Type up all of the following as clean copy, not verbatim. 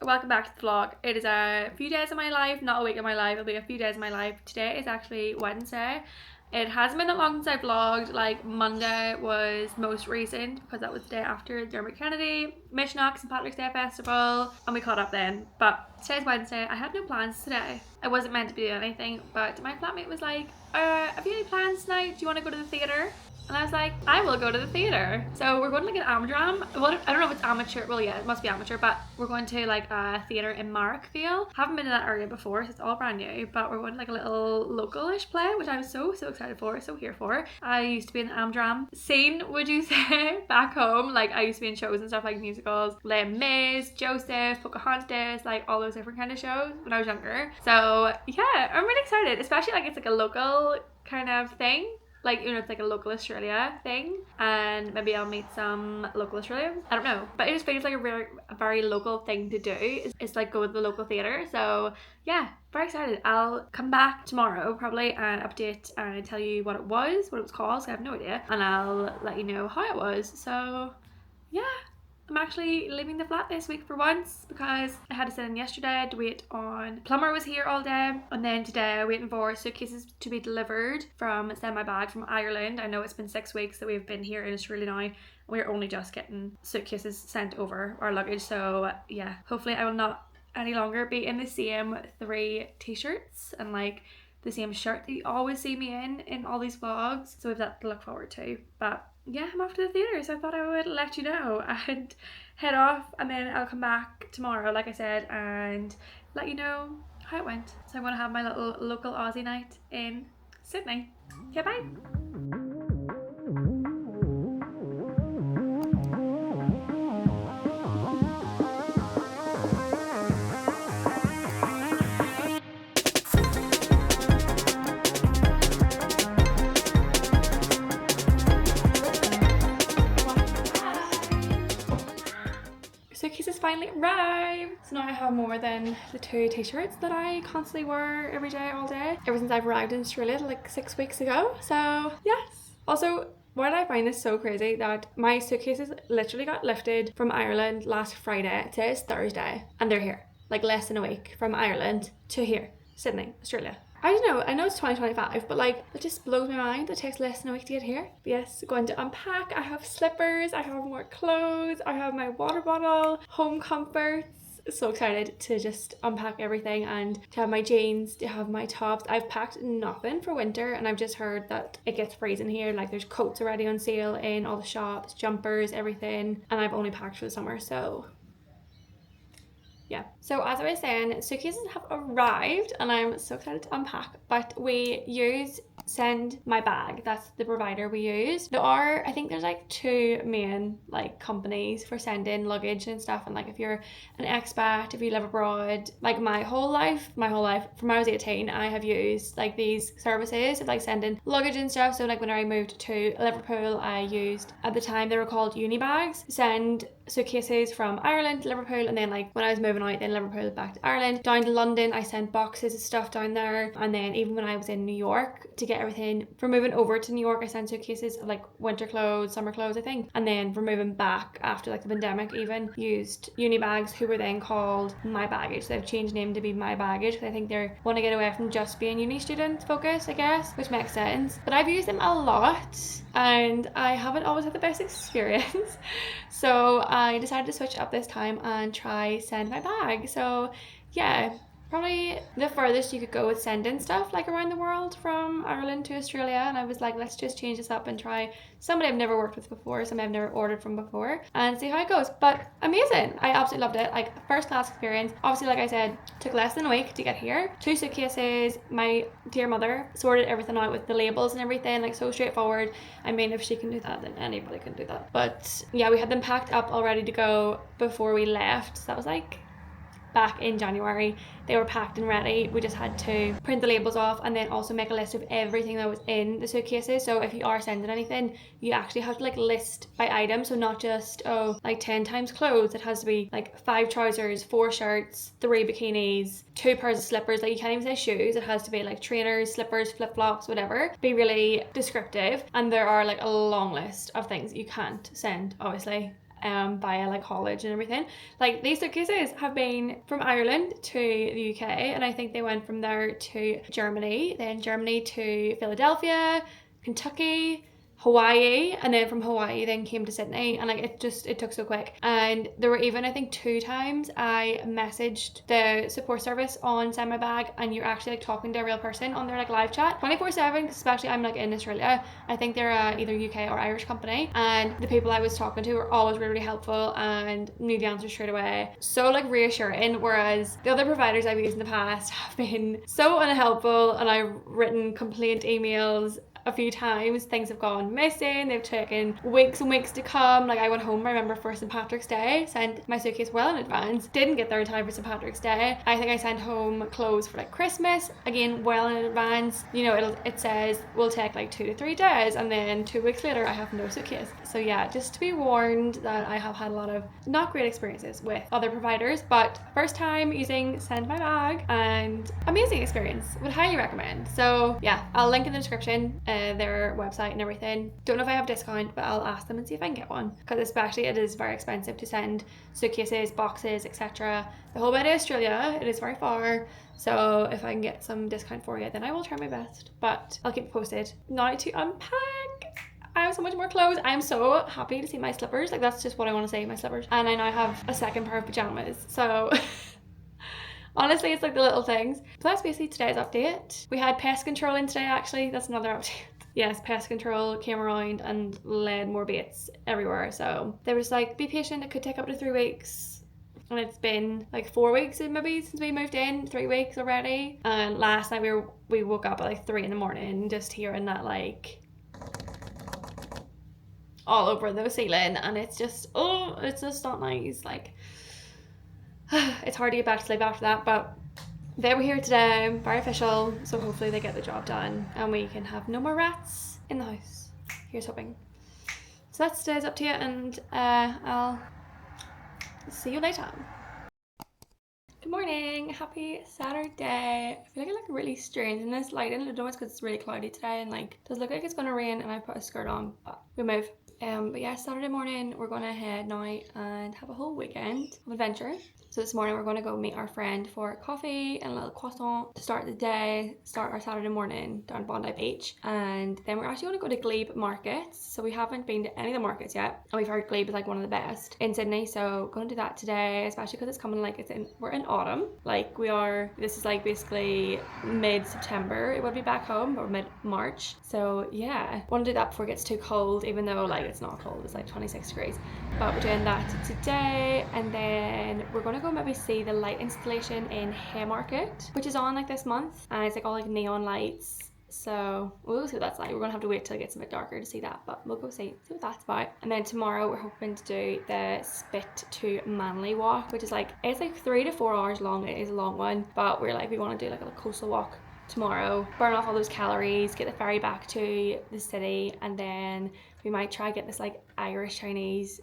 welcome back to the vlog. It is a few days of my life, not a week of my life, it'll be a few days of my life. Today is actually Wednesday. It hasn't been that long since I vlogged. Like Monday was most recent because that was the day after Dermot Kennedy, Mishnocks and Patrick's Day Festival, and we caught up then. But today's Wednesday. I had no plans today. I wasn't meant to be doing anything, but my flatmate was like, have you any plans tonight? Do you want to go to the theatre? And I was like, I will go to the theatre. So we're going to like an Amadram. Well, I don't know if it's amateur. Well, yeah, it must be amateur, but we're going to like a theatre in Marrickville. Haven't been to that area before, so it's all brand new, but we're going to like a little localish play, which I was so excited for, so here for. I used to be in the Amadram scene, would you say, back home. Like I used to be in shows and stuff like musicals, Les Mis, Joseph, Pocahontas, like all those different kind of shows when I was younger. So yeah, I'm really excited, especially like it's like a local kind of thing. Like, you know, it's like a local Australia thing, and maybe I'll meet some local Australians. I don't know, but it just feels like a very local thing to do. It's like go to the local theatre. So yeah, very excited. I'll come back tomorrow probably and update and tell you what it was called. So I have no idea, and I'll let you know how it was. So yeah. I'm actually leaving the flat this week for once because I had to sit in yesterday. I had to wait on plumber was here all day, and then today waiting for suitcases to be delivered from send my bag from Ireland. I know it's been 6 weeks that we've been here in Australia now. We're only just getting suitcases sent over, our luggage. So yeah, hopefully I will not any longer be in the same 3 t-shirts and like the same shirt that you always see me in all these vlogs. So we have that to look forward to. But yeah, I'm off to the theatre, so I thought I would let you know and head off, and then I'll come back tomorrow, like I said, and let you know how it went. So I'm going to have my little local Aussie night in Sydney. Yeah, bye! Suitcases finally arrived. So now I have more than the 2 t-shirts that I constantly wear every day, all day, ever since I've arrived in Australia like 6 weeks ago. So yes. Also, why did I find this so crazy that my suitcases literally got lifted from Ireland last Friday. Today is Thursday and they're here. Like less than a week from Ireland to here, Sydney, Australia. I don't know, I know it's 2025, but like it just blows my mind. It takes less than a week to get here. But yes, going to unpack. I have slippers, I have more clothes, I have my water bottle, home comforts. So excited to just unpack everything and to have my jeans, to have my tops. I've packed nothing for winter, and I've just heard that it gets freezing here. Like there's coats already on sale in all the shops, jumpers, everything, and I've only packed for the summer. So yeah, so as I was saying, suitcases have arrived and I'm so excited to unpack, but we use Send My Bag. That's the provider we use. I think there's like 2 main like companies for sending luggage and stuff, and like if you're an expat, if you live abroad, like my whole life from when I was 18, I have used like these services of like sending luggage and stuff. So like when I moved to Liverpool, I used, at the time they were called uni bags, send suitcases from Ireland to Liverpool, and then like when I was moving out then Liverpool back to Ireland down to London, I sent boxes of stuff down there. And then even when I was in New York to get everything for moving over to New York, I sent suitcases of like winter clothes, summer clothes I think, and then for moving back after like the pandemic even used uni bags, who were then called My Baggage. They've changed name to be My Baggage because I think they want to get away from just being uni student focus, I guess, which makes sense. But I've used them a lot and I haven't always had the best experience. So I decided to switch up this time and try Send My Bag. So yeah, probably the furthest you could go with sending stuff like around the world from Ireland to Australia, and I was like, let's just change this up and try somebody I've never worked with before, somebody I've never ordered from before, and see how it goes. But amazing, I absolutely loved it. Like first class experience. Obviously, like I said, took less than a week to get here. 2 suitcases. My dear mother sorted everything out with the labels and everything, like so straightforward. I mean, if she can do that, then anybody can do that. But yeah, we had them packed up all ready to go before we left, so that was like back in January. They were packed and ready. We just had to print the labels off and then also make a list of everything that was in the suitcases. So if you are sending anything, you actually have to like list by item. So not just, like 10 times clothes. It has to be like 5 trousers, 4 shirts, 3 bikinis, 2 pairs of slippers. Like you can't even say shoes. It has to be like trainers, slippers, flip-flops, whatever. Be really descriptive. And there are like a long list of things you can't send, obviously. via like haulage and everything. Like these suitcases have been from Ireland to the UK, and I think they went from there to Germany, then Germany to Philadelphia, Kentucky, Hawaii, and then from Hawaii then came to Sydney, and like it took so quick. And there were even, I think, 2 times I messaged the support service on Send My Bag, and you're actually like talking to a real person on their like live chat 24/7, especially I'm like in Australia. I think they're either UK or Irish company, and the people I was talking to were always really, really helpful and knew the answer straight away. So like reassuring, whereas the other providers I've used in the past have been so unhelpful, and I've written complaint emails a few times. Things have gone missing, they've taken weeks and weeks to come. Like I went home, I remember, for St. Patrick's Day, sent my suitcase well in advance, didn't get there in time for St. Patrick's Day. I think I sent home clothes for like Christmas, again well in advance. You know, it says will take like 2 to 3 days, and then 2 weeks later I have no suitcase. So yeah, just to be warned that I have had a lot of not great experiences with other providers, but first time using Send My Bag and amazing experience, would highly recommend. So yeah, I'll link in the description their website and everything. Don't know if I have a discount, but I'll ask them and see if I can get one, because especially it is very expensive to send suitcases, boxes, etc. the whole way to Australia. It is very far, so if I can get some discount for you, then I will try my best, but I'll keep posted. Now to unpack. I have so much more clothes. I'm so happy to see my slippers. Like that's just what I want to say, my slippers. And I now have a second pair of pajamas, so honestly, it's like the little things. So that's basically today's update. We had pest control in today, actually. That's another update. Yes, pest control came around and laid more baits everywhere. So they were just like, be patient, it could take up to 3 weeks. And it's been like 4 weeks maybe since we moved in, 3 weeks already. And last night we woke up at like 3 in the morning just hearing that like all over the ceiling, and it's just not nice. Like it's hard to get back to sleep after that, but they were here today, very official, so hopefully they get the job done and we can have no more rats in the house. Here's hoping. So that's today's update, and I'll see you later. Good morning, happy Saturday. I feel like I look really strange in this lighting. I don't know, it's because it's really cloudy today and like it does look like it's gonna rain, and I put a skirt on, but we move. But yeah, Saturday morning we're gonna head now and have a whole weekend of adventure. So this morning we're going to go meet our friend for coffee and a little croissant to start the day, start our Saturday morning down Bondi Beach. And then we're actually going to go to Glebe Markets. So we haven't been to any of the markets yet, and we've heard Glebe is like one of the best in Sydney. So going to do that today, especially because it's coming like we're in autumn. Like this is like basically mid-September. It would be back home, or mid-March. So yeah, want to do that before it gets too cold, even though like it's not cold, it's like 26 degrees. But we're doing that today, and then we're going to go maybe see the light installation in Haymarket, which is on like this month, and it's like all like neon lights. So we'll see what that's like. We're gonna have to wait till it gets a bit darker to see that, but we'll go see what that's about. And then tomorrow we're hoping to do the Spit to Manly walk, which is like, it's like 3 to 4 hours long. It is a long one, but we want to do like a coastal walk tomorrow, burn off all those calories, get the ferry back to the city, and then we might try get this like Irish Chinese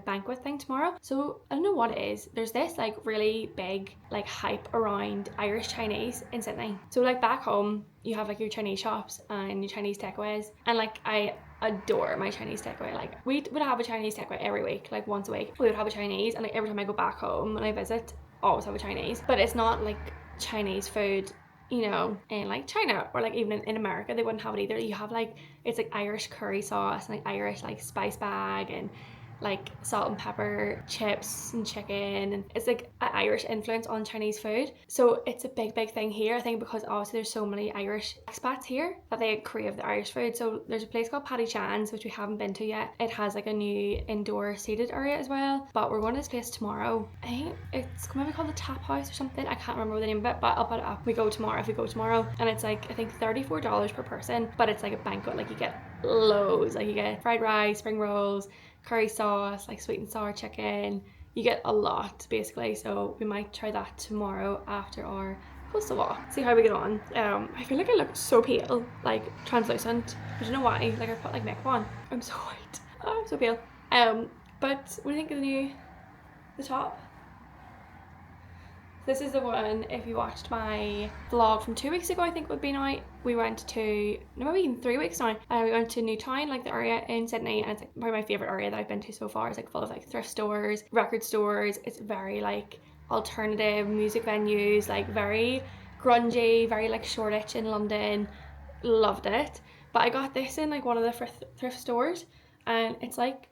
banquet thing tomorrow. So I don't know what it is. There's this like really big like hype around Irish Chinese in Sydney. So like back home you have like your Chinese shops and your Chinese takeaways, and like I adore my Chinese takeaway. Like we would have a Chinese takeaway every week, like once a week we would have a Chinese, and like every time I go back home when I visit, always have a Chinese. But it's not like Chinese food, you know, in like China or like even in America. They wouldn't have it either. You have like, it's like Irish curry sauce and like Irish like spice bag and like salt and pepper chips and chicken, and it's like an Irish influence on Chinese food. So it's a big thing here, I think, because obviously there's so many Irish expats here that they crave the Irish food. So there's a place called Paddy Chan's, which we haven't been to yet. It has like a new indoor seated area as well, but we're going to this place tomorrow. I think it's maybe called the Tap House or something. I can't remember the name of it, but I'll put it up. If we go tomorrow, and it's like I think $34 per person, but it's like a banquet. Like you get loads, like you get fried rice, spring rolls, curry sauce, like sweet and sour chicken. You get a lot basically. So we might try that tomorrow after our coastal walk, see how we get on. I feel like I look so pale, like translucent. I don't know why. Like I put like makeup on. I'm so white. Oh, I'm so pale. But what do you think of the top? This is the one, if you watched my vlog from 2 weeks ago, I think would be now, we went to, no, maybe even 3 weeks now, we went to Newtown, like the area in Sydney, and it's like probably my favourite area that I've been to so far. It's like full of like thrift stores, record stores. It's very like alternative music venues, like very grungy, very like Shoreditch in London. Loved it. But I got this in like one of the thrift stores, and it's like,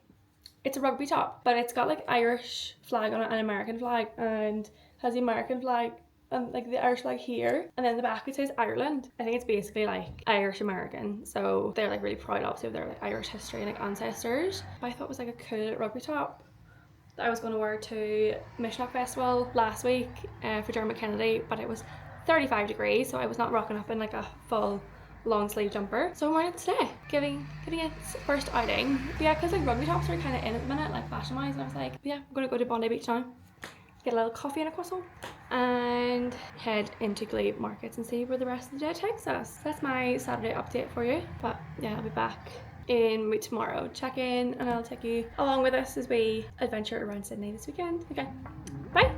it's a rugby top, but it's got like Irish flag on it and American flag, and has the American flag and like the Irish flag here, and then the back it says Ireland. I think it's basically like Irish American, so they're like really proud obviously of their like Irish history and like ancestors. But I thought it was like a cool rugby top that I was going to wear to Mishnock Festival last week for Dermot Kennedy, but it was 35 degrees, so I was not rocking up in like a full long sleeve jumper, so I'm wearing it today, giving its first outing. But yeah, because like rugby tops are kind of in at the minute, like fashion wise, and I was like, yeah, I'm gonna go to Bondi Beach now, get a little coffee and a croissant, and head into Glebe Markets and see where the rest of the day takes us. That's my Saturday update for you. But yeah, I'll be back in maybe tomorrow, check in, and I'll take you along with us as we adventure around Sydney this weekend. Okay, bye.